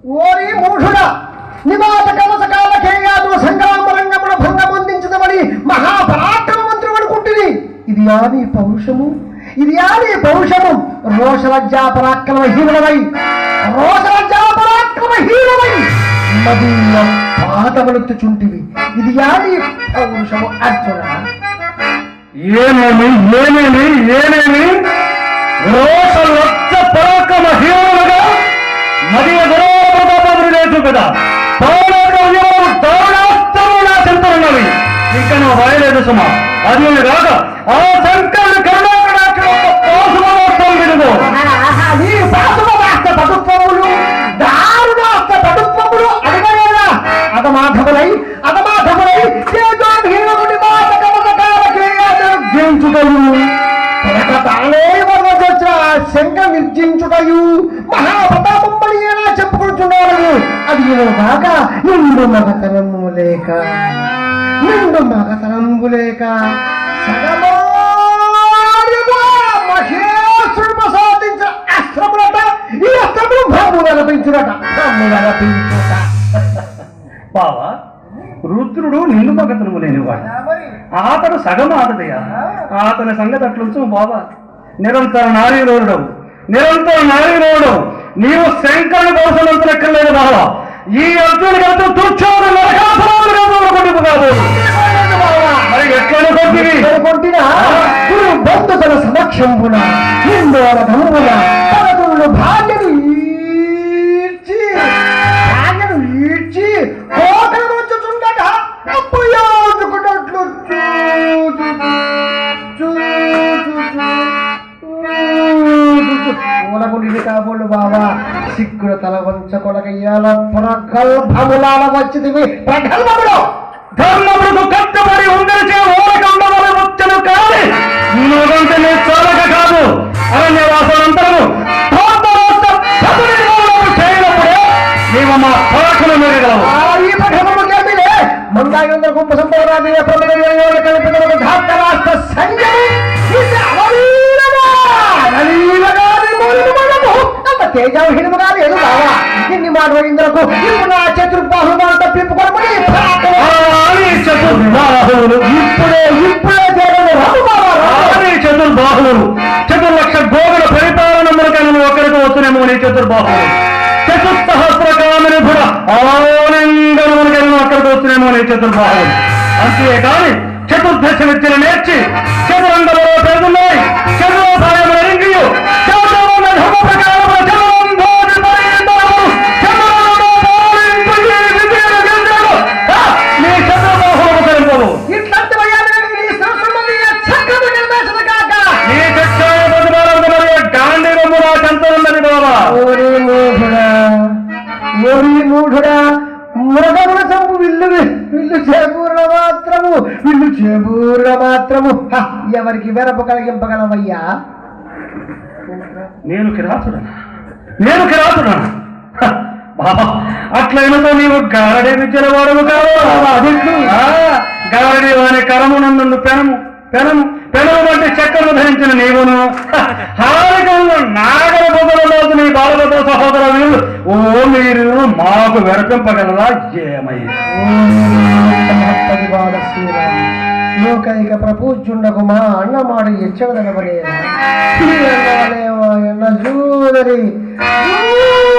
ఓరి మూఢుడా, నివాత కవచకాల కేయాదు సంగ్రామ రంగమున భంగమొందించదమని మహాపరాక్రమమంత్రుడు అనుకుంటుంది. ఇది ఆని పౌరుషము, ఇది ఆని పౌరుషము. రోషలజ్జాపరాక్రమహీనుడవై మదీయ పాదములెత్తుచుంటివి. ఇది ఆని పౌరుషము అర్జున. ఏమేమి ఏమేమి ఏమేమి రోషలజ్జ పరాక్రమహీనులుగా మదీయ దురాపదాపములు లేదు కదా. చెంతున్నవి ఇంకా నువ్వు రాయలేదు సుమా. అది కాక ఆ శంకరుడు కరుణాకరాక్షం విడుగు పటుత్వములు దారుణాస్త పటుత్వములు అడగలేదా అగమాధములై తానే వర్ణించిన శంక నిర్జించుటయు మహాపతాపంబడి ఎలా చెప్పుకుంటున్నాడు. అది కాక నిండు మగతనము లేక మహేశ్వరుడు ప్రసాదించిన అస్త్రములట. ఈ అస్త్రములు భ్రము కల్పించుట. బావా, రుద్రుడు నిండు మగతనము లేనివాడు. అతడు సగం ఆటదయ్యా. అతని సంగతి అట్లుంచు బాబా. నిరంతర నారీరోడవు నీవు శంకరుని కౌశలంతో లెక్కలేదు బావా. ఈ అర్జునుడి కలిసి తుచ్చోడు బంధువుల సమక్షంబున హిందోల గమ్మున పదకొండు భార్యను ఈడ్చి కోకలు వచ్చుచుండగా అప్పుయాదుకున్నట్లు మూలకుండి కాబోళ్ళు బాబా. సిగ్గుల తల వంచకొడగయ్యాల ప్రగల్భములాల వచ్చింది. ప్రగల్భములు ధర్మములకు కట్టుబడి ఉండరిచే ఓరకండములు వచ్చను కాని నువ్వంటే నీ చాలక కాదు. అరణ్యవాసనంతరము చేయనప్పుడే నీవు మా పరాకులు మెరగలవు. ఈ పఠములు గమ్మిలే మందాయంద్ర కుంభ సంపవరాది కలిపిన ఘాత రాష్ట్ర సంజయ్ తేజాహీనముగా లేదు బావా. ఇన్ని మాటలకు నా చతుర్బాహుమాలు తప్పిపుకొని చతుర్బాహువులు 4,00,000 గోగుల పరిపాలనములకను ఒకరికి వస్తున్నాము. నీ చతుర్బాహువులు చతుస్సహస్రకామిని కూడా ఆనందములకను అక్కడికి వస్తున్నాము. నీ చతుర్బాహువులు అంతేకాని చతుర్దశ విద్యను నేర్చి చతురంగంలో పెరుగున్నాయి. చతురోపాయముల రింగియు మూఢుడా, మృగముల చంపు విల్లు చేబూర మాత్రము ఎవరికి వెరపు కలిగింపగలవయ్యా. నేను కిరాతుడా బాబా. అట్లయినతో నీవు గారడి విద్యల వాడవు కావు. గారడి వారి కరమునందు పెనము వంటి చక్కను ధరించిన నీవును హారికంలో నాగర బొదలలోకి నీ బాలలతో సహోదర వీళ్ళు మీరు మాకు వెరపింపగలరా? లోకైక ప్రపూజ్యుండకు మా అన్నమాడు ఎచ్చడదనబడేనా జూదరి